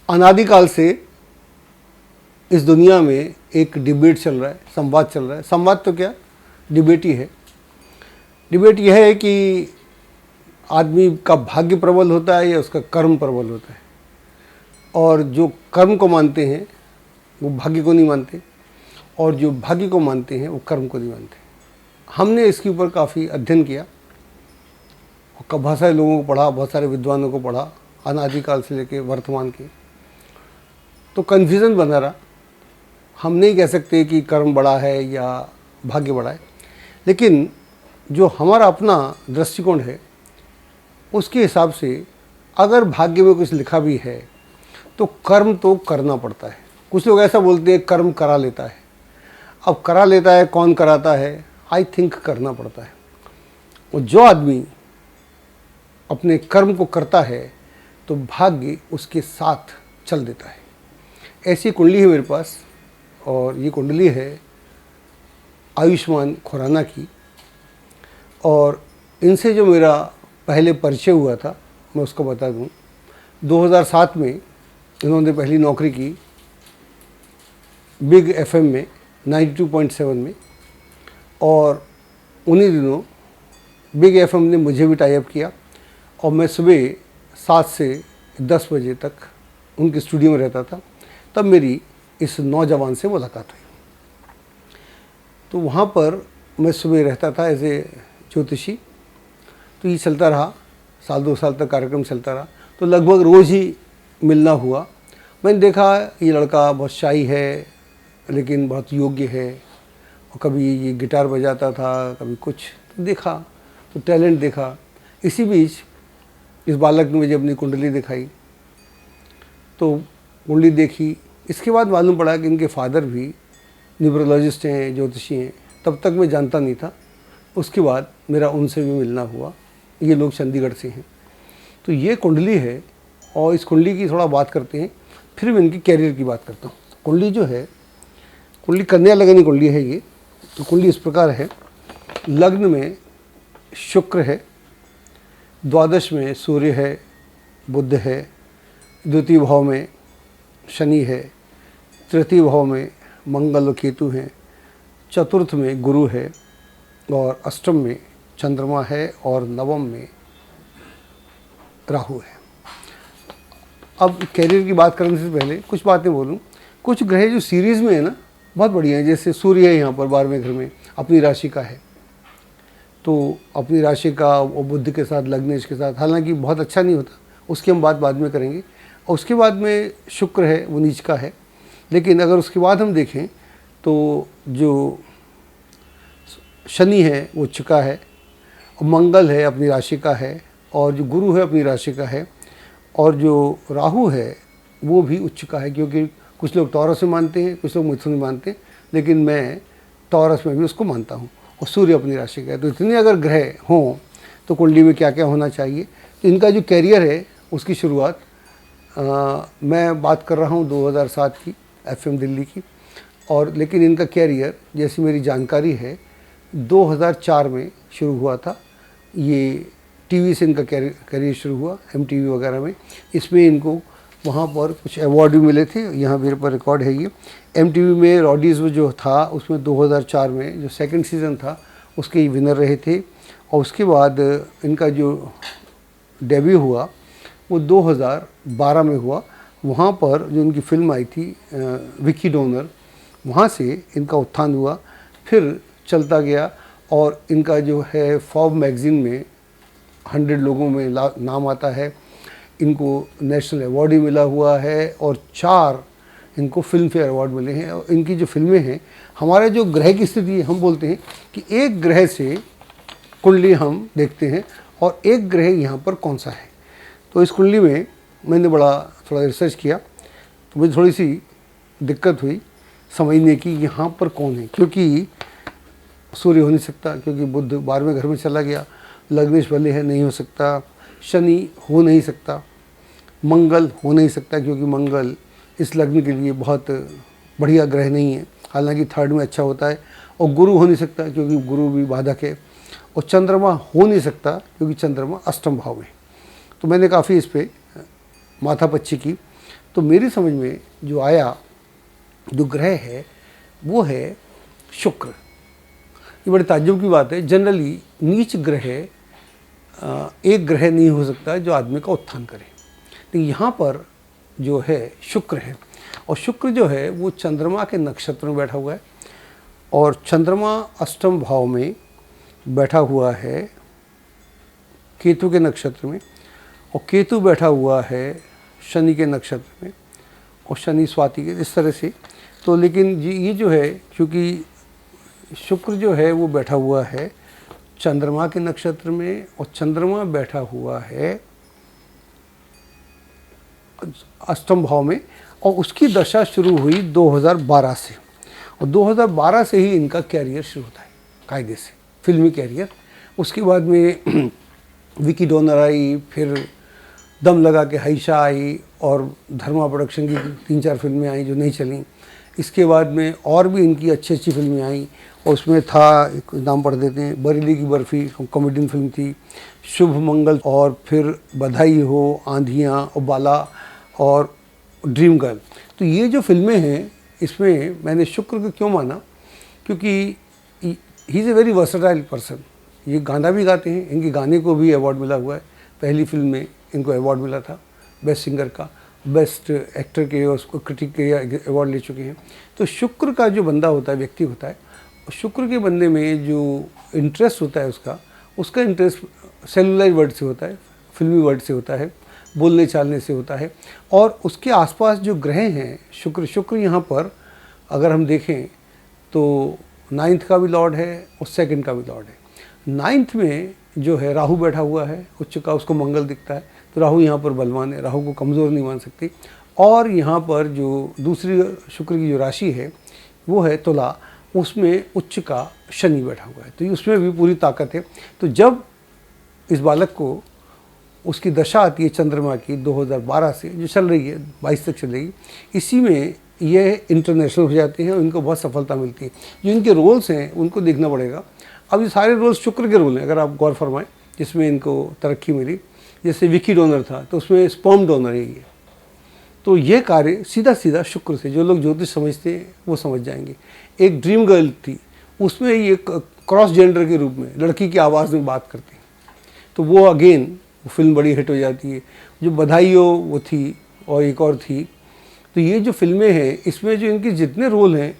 अनादिकाल से इस दुनिया में एक डिबेट चल रहा है, संवाद चल रहा है। संवाद तो क्या, डिबेट ही है। डिबेट यह है कि आदमी का भाग्य प्रबल होता है या उसका कर्म प्रबल होता है। और जो कर्म को मानते हैं वो भाग्य को नहीं मानते, और जो भाग्य को मानते हैं वो कर्म को नहीं मानते। हमने इसके ऊपर काफ़ी अध्ययन किया और बहुत सारे लोगों को पढ़ा, बहुत सारे विद्वानों को पढ़ा, अनादिकाल से लेकर वर्तमान के। तो कन्फ्यूज़न बना रहा। हम नहीं कह सकते कि कर्म बड़ा है या भाग्य बड़ा है, लेकिन जो हमारा अपना दृष्टिकोण है उसके हिसाब से अगर भाग्य में कुछ लिखा भी है तो कर्म तो करना पड़ता है। कुछ लोग ऐसा बोलते हैं कर्म करा लेता है। अब करा लेता है, कौन कराता है? आई थिंक करना पड़ता है। और जो आदमी अपने कर्म को करता है तो भाग्य उसके साथ चल देता है। ऐसी कुंडली है मेरे पास, और ये कुंडली है आयुष्मान खुराना की। और इनसे जो मेरा पहले परिचय हुआ था मैं उसको बता दूं। 2007 में इन्होंने पहली नौकरी की बिग एफएम में 92.7 में, और उन्हीं दिनों बिग एफएम ने मुझे भी टाई अप किया और मैं सुबह 7 से 10 बजे तक उनके स्टूडियो में रहता था। तब मेरी इस नौजवान से मुलाकात हुई। तो वहाँ पर मैं सुबह रहता था एज ए ज्योतिषी। तो ये चलता रहा, साल 2 साल तक कार्यक्रम चलता रहा। तो लगभग रोज़ ही मिलना हुआ। मैंने देखा ये लड़का बहुत शाई है लेकिन बहुत योग्य है, और कभी ये गिटार बजाता था, कभी कुछ। तो देखा तो टैलेंट देखा। इसी बीच इस बालक ने मुझे अपनी कुंडली दिखाई। तो कुंडली देखी, इसके बाद मालूम पड़ा कि इनके फादर भी न्यूमरोलॉजिस्ट हैं, ज्योतिषी हैं। तब तक मैं जानता नहीं था। उसके बाद मेरा उनसे भी मिलना हुआ। ये लोग चंडीगढ़ से हैं। तो ये कुंडली है, और इस कुंडली की थोड़ा बात करते हैं, फिर मैं इनकी कैरियर की बात करता हूँ। कुंडली जो है, कुंडली कन्या लगनी कुंडली है ये। तो कुंडली इस प्रकार है। लग्न में शुक्र है, द्वादश में सूर्य है, बुध है, द्वितीय भाव में शनि है, तृतीय भाव में मंगल और केतु हैं, चतुर्थ में गुरु है, और अष्टम में चंद्रमा है, और नवम में राहु है। अब कैरियर की बात करने से पहले कुछ बातें बोलूं। कुछ ग्रह जो सीरीज़ में है ना, बहुत बढ़िया है। जैसे सूर्य है यहाँ पर 12वें घर में, अपनी राशि का है। तो अपनी राशि का और बुध के साथ, लग्नेश के साथ, हालांकि बहुत अच्छा नहीं होता, उसकी हम बात बाद में करेंगे। और उसके बाद में शुक्र है, वो नीच का है। लेकिन अगर उसके बाद हम देखें तो जो शनि है वो उच्च का है, और मंगल है अपनी राशि का है, और जो गुरु है अपनी राशि का है, और जो राहु है वो भी उच्च का है। क्योंकि कुछ लोग टॉरस में मानते हैं, कुछ लोग मिथुन में मानते हैं, लेकिन मैं टॉरस में भी उसको मानता हूँ। और सूर्य अपनी राशि का है। तो इतने अगर ग्रह हों तो कुंडली में क्या क्या होना चाहिए। तो इनका जो कैरियर है उसकी शुरुआत मैं बात कर रहा हूँ 2007 की एफएम दिल्ली की। और लेकिन इनका कैरियर, जैसी मेरी जानकारी है, 2004 में शुरू हुआ था। ये टीवी से इनका कैरियर शुरू हुआ, एमटीवी वगैरह में। इसमें इनको वहाँ पर कुछ अवार्ड भी मिले थे। यहाँ मेरे पर रिकॉर्ड है ये। एमटीवी में रॉडीज़ जो था उसमें 2004 में जो सेकंड सीज़न था उसके विनर रहे थे। और उसके बाद इनका जो डेब्यू हुआ वो 2012 में हुआ। वहाँ पर जो इनकी फिल्म आई थी विकी डोनर, वहाँ से इनका उत्थान हुआ, फिर चलता गया। और इनका जो है फॉर्ब मैगज़ीन में 100 लोगों में नाम आता है। इनको नेशनल अवार्ड भी मिला हुआ है, और 4 इनको फिल्म फेयर अवार्ड मिले हैं। और इनकी जो फिल्में हैं, हमारे जो ग्रह की स्थिति है, हम बोलते हैं कि एक ग्रह से कुंडली हम देखते हैं और एक ग्रह यहाँ पर कौन सा है। तो इस कुंडली में मैंने थोड़ा रिसर्च किया, तो मुझे थोड़ी सी दिक्कत हुई समझने की यहाँ पर कौन है। क्योंकि सूर्य हो नहीं सकता, क्योंकि बुध 12वें घर में चला गया। लग्नेश वाले है, नहीं हो सकता। शनि हो नहीं सकता। मंगल हो नहीं सकता, क्योंकि मंगल इस लग्न के लिए बहुत बढ़िया ग्रह नहीं है, हालांकि 3rd में अच्छा होता है। और गुरु हो नहीं सकता, क्योंकि गुरु भी बाधक है। और चंद्रमा हो नहीं सकता, क्योंकि चंद्रमा अष्टम भाव में। तो मैंने काफ़ी इस पर माथापच्ची की। तो मेरी समझ में जो आया, जो ग्रह है वो है शुक्र। ये बड़े ताज्जुब की बात है, जनरली नीच ग्रह एक ग्रह नहीं हो सकता जो आदमी का उत्थान करे, लेकिन यहाँ पर जो है शुक्र है, और शुक्र जो है वो चंद्रमा के नक्षत्र में बैठा हुआ है, और चंद्रमा अष्टम भाव में बैठा हुआ है केतु के नक्षत्र में, और केतु बैठा हुआ है शनि के नक्षत्र में, और शनि स्वाति के, इस तरह से। तो लेकिन ये जो है, क्योंकि शुक्र जो है वो बैठा हुआ है चंद्रमा के नक्षत्र में, और चंद्रमा बैठा हुआ है अष्टम भाव में, और उसकी दशा शुरू हुई 2012 से, और 2012 से ही इनका कैरियर शुरू होता है कायदे से, फिल्मी कैरियर। उसके बाद में विकी डोनर आई, फिर दम लगा के हाइशा आई, और धर्मा प्रोडक्शन की 3-4 फिल्में आई जो नहीं चली। इसके बाद में और भी इनकी अच्छी अच्छी फिल्में आई, और उसमें था, एक नाम पढ़ देते हैं, बरेली की बर्फ़ी कॉमेडियन फिल्म थी, शुभ मंगल, और फिर बधाई हो, आंधियाँ, और बाला, और ड्रीम गर्ल। तो ये जो फिल्में हैं, इसमें मैंने शुक्र को क्यों माना, क्योंकि he is a very versatile person. ये गाना भी गाते हैं, इनके गाने को भी अवार्ड मिला हुआ है। पहली फिल्म में इनको अवार्ड मिला था बेस्ट सिंगर का, बेस्ट एक्टर के, उसको क्रिटिक के अवार्ड ले चुके हैं। तो शुक्र का जो बंदा होता है, व्यक्ति होता है, शुक्र के बंदे में जो इंटरेस्ट होता है उसका इंटरेस्ट सेलुलर वर्ड से होता है, फिल्मी वर्ड से होता है, बोलने चालने से होता है। और उसके आसपास जो ग्रह हैं, शुक्र यहाँ पर अगर हम देखें तो 9th का भी लॉर्ड है और 2nd का भी लॉर्ड है। 9th में जो है राहु बैठा हुआ है उच्च का, उसको मंगल दिखता है, तो राहु यहाँ पर बलवान है, राहु को कमज़ोर नहीं मान सकती। और यहाँ पर जो दूसरी शुक्र की जो राशि है वो है तुला, उसमें उच्च का शनि बैठा हुआ है, तो उसमें भी पूरी ताकत है। तो जब इस बालक को उसकी दशा आती है चंद्रमा की 2012 से जो चल रही है 22 तक चलेगी, इसी में ये इंटरनेशनल हो जाते हैं और इनको बहुत सफलता मिलती है। जो इनके रोल्स हैं उनको देखना पड़ेगा। अब ये सारे रोल्स शुक्र के रोल हैं, अगर आप गौर फरमाएं, जिसमें इनको तरक्की मिली। जैसे विकी डोनर था तो उसमें स्पर्म डोनर है ये, तो ये कार्य सीधा सीधा शुक्र से, जो लोग ज्योतिष समझते हैं वो समझ जाएंगे। एक ड्रीम गर्ल थी, उसमें ये क्रॉस जेंडर के रूप में लड़की की आवाज़ में बात करती, तो वो अगेन वो फिल्म बड़ी हिट हो जाती है। जो बधाई हो वो थी, और एक और थी। तो ये जो फिल्में हैं इसमें जो इनके जितने रोल हैं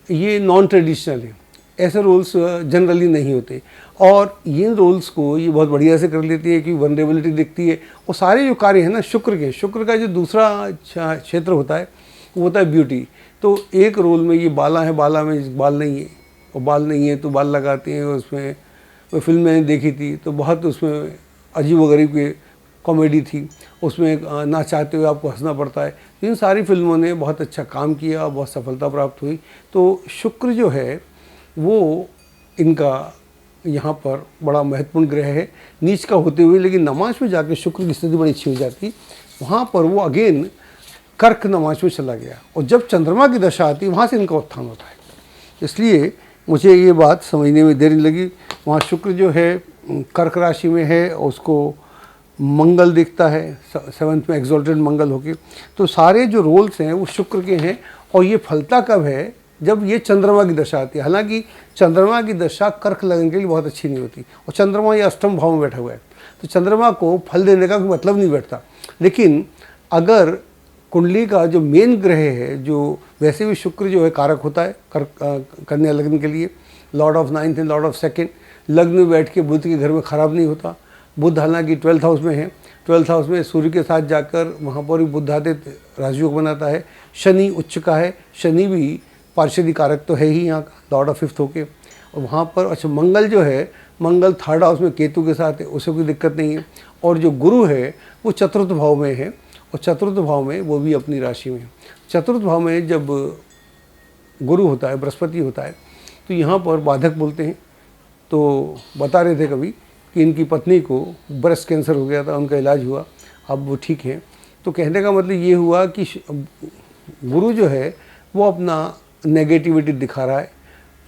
ये नॉन ट्रेडिशनल हैं, ऐसे रोल्स जनरली नहीं होते, और ये रोल्स को ये बहुत बढ़िया से कर लेती है कि वनरेबिलिटी दिखती है। और सारे जो कार्य हैं ना शुक्र का जो दूसरा क्षेत्र होता है वो होता है ब्यूटी। तो एक रोल में ये बाला है, बाला में बाल नहीं है, और बाल नहीं है तो बाल लगाते हैं। उसमें वो फिल्म मैंने देखी थी तो बहुत उसमें अजीब व गरीब की कॉमेडी थी, उसमें ना चाहते हुए आपको हंसना पड़ता है। इन सारी फिल्मों ने बहुत अच्छा काम किया और बहुत सफलता प्राप्त हुई। तो शुक्र जो है वो इनका यहाँ पर बड़ा महत्वपूर्ण ग्रह है, नीच का होते हुए, लेकिन नमाज में जाके शुक्र की स्थिति बड़ी अच्छी हो जाती। वहाँ पर वो अगेन कर्क नमाज में चला गया, और जब चंद्रमा की दशा आती वहाँ से इनका उत्थान होता है। इसलिए मुझे ये बात समझने में देरी लगी। वहाँ शुक्र जो है कर्क राशि में है, और उसको मंगल दिखता है 7th में एक्सॉल्टेड मंगल होके। तो सारे जो रोल्स हैं वो शुक्र के हैं, और ये फलता कब है, जब ये चंद्रमा की दशा आती है। हालांकि चंद्रमा की दशा कर्क लगन के लिए बहुत अच्छी नहीं होती, और चंद्रमा ये अष्टम भाव में बैठा हुआ है, तो चंद्रमा को फल देने का कोई मतलब नहीं बैठता। लेकिन अगर कुंडली का जो मेन ग्रह है, जो वैसे भी शुक्र जो है कारक होता है कन्या लग्न के लिए, Lord of 9th and Lord of 2nd, लग्न में बैठ के बुध के घर में ख़राब नहीं होता। बुध हालांकि 12th हाउस में है, 12th हाउस में सूर्य के साथ जाकर वहाँ पर भी बुद्धादित्य राजयोग बनाता है। शनि उच्च का है, शनि भी पार्षदी कारक तो है ही यहाँ का, लॉर्ड ऑफ 5th होके। और वहाँ पर अच्छा मंगल जो है, मंगल 3rd हाउस में केतु के साथ है, उसे कोई दिक्कत नहीं है। और जो गुरु है वो 4th भाव में है, और 4th भाव में वो भी अपनी राशि में है। 4th भाव में जब गुरु होता है, बृहस्पति होता है, तो यहाँ पर बाधक बोलते हैं। तो बता रहे थे कभी कि इनकी पत्नी को ब्रेस्ट कैंसर हो गया था, उनका इलाज हुआ, अब वो ठीक है। तो कहने का मतलब ये हुआ कि गुरु जो है वो अपना नेगेटिविटी दिखा रहा है,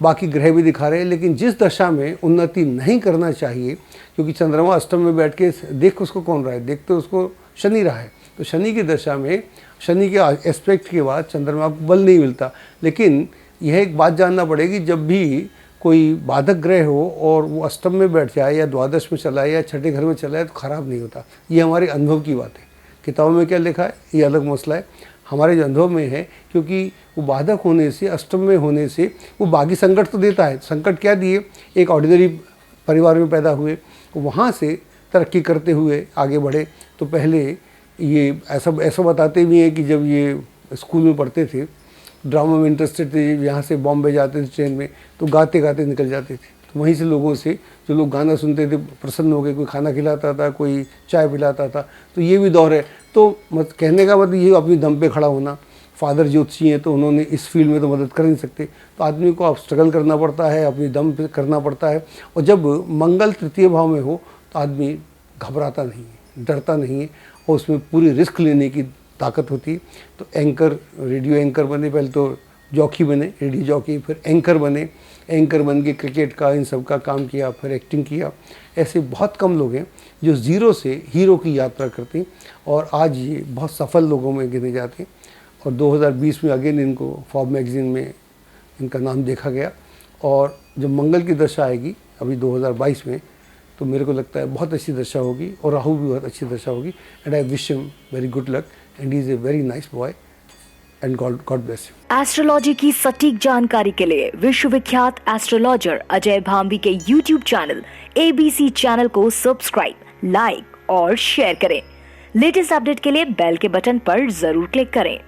बाकी ग्रह भी दिखा रहे हैं, लेकिन जिस दशा में उन्नति नहीं करना चाहिए, क्योंकि चंद्रमा अष्टम में बैठ के देख उसको कौन रहा है, देख तो उसको शनि रहा है, तो शनि की दशा में शनि के एस्पेक्ट के बाद चंद्रमा को बल नहीं मिलता। लेकिन यह एक बात जानना पड़ेगी, जब भी कोई बाधक ग्रह हो और वो अष्टम में बैठ जाए या द्वादश में चला है या छठे घर में चला है तो खराब नहीं होता। ये हमारे अनुभव की बात है। किताबों में क्या लिखा है ये अलग मसला है, हमारे जो अनुभव में है, क्योंकि वो बाधक होने से, अष्टम में होने से वो बाकी संकट तो देता है। संकट क्या दिए, एक ऑर्डिनरी परिवार में पैदा हुए, वहाँ से तरक्की करते हुए आगे बढ़े। तो पहले ये ऐसा बताते भी हैं कि जब ये स्कूल में पढ़ते थे, ड्रामा में इंटरेस्टेड थे, यहाँ से बॉम्बे जाते थे ट्रेन में, तो गाते गाते निकल जाते थे। तो वहीं से लोगों से जो लोग गाना सुनते थे प्रसन्न हो गए, कोई खाना खिलाता था, कोई चाय पिलाता था। तो ये भी दौर है। तो कहने का मतलब ये अपनी दम पे खड़ा होना। फादर ज्योतिषी हैं तो उन्होंने इस फील्ड में तो मदद कर नहीं सकते, तो आदमी को अब स्ट्रगल करना पड़ता है, अपनी दम पे करना पड़ता है। और जब मंगल तृतीय भाव में हो तो आदमी घबराता नहीं है, डरता नहीं है, और उसमें पूरी रिस्क लेने की ताकत होती है। तो एंकर, रेडियो एंकर बने, पहले तो जॉकी बने, रेडियो जॉकी, फिर एंकर बने, एंकर बन के क्रिकेट का इन सब का काम किया, फिर एक्टिंग किया। ऐसे बहुत कम लोग हैं जो ज़ीरो से हीरो की यात्रा करते हैं, और आज ये बहुत सफल लोगों में गिने जाते हैं। और 2020 में अगेन इनको फॉर्ब मैगज़ीन में इनका नाम देखा गया। और जब मंगल की दशा आएगी अभी 2022 में, तो मेरे को लगता है बहुत अच्छी दशा होगी, और राहु भी बहुत अच्छी दशा होगी। And I wish him very good luck, and he is a very nice boy, and God bless you. Astrology की सटीक जानकारी के लिए विश्वविख्यात एस्ट्रोलॉजर अजय भांबी के YouTube चैनल ABC चैनल को सब्सक्राइब, लाइक और शेयर करें। लेटेस्ट अपडेट के लिए बेल के बटन पर जरूर क्लिक करें।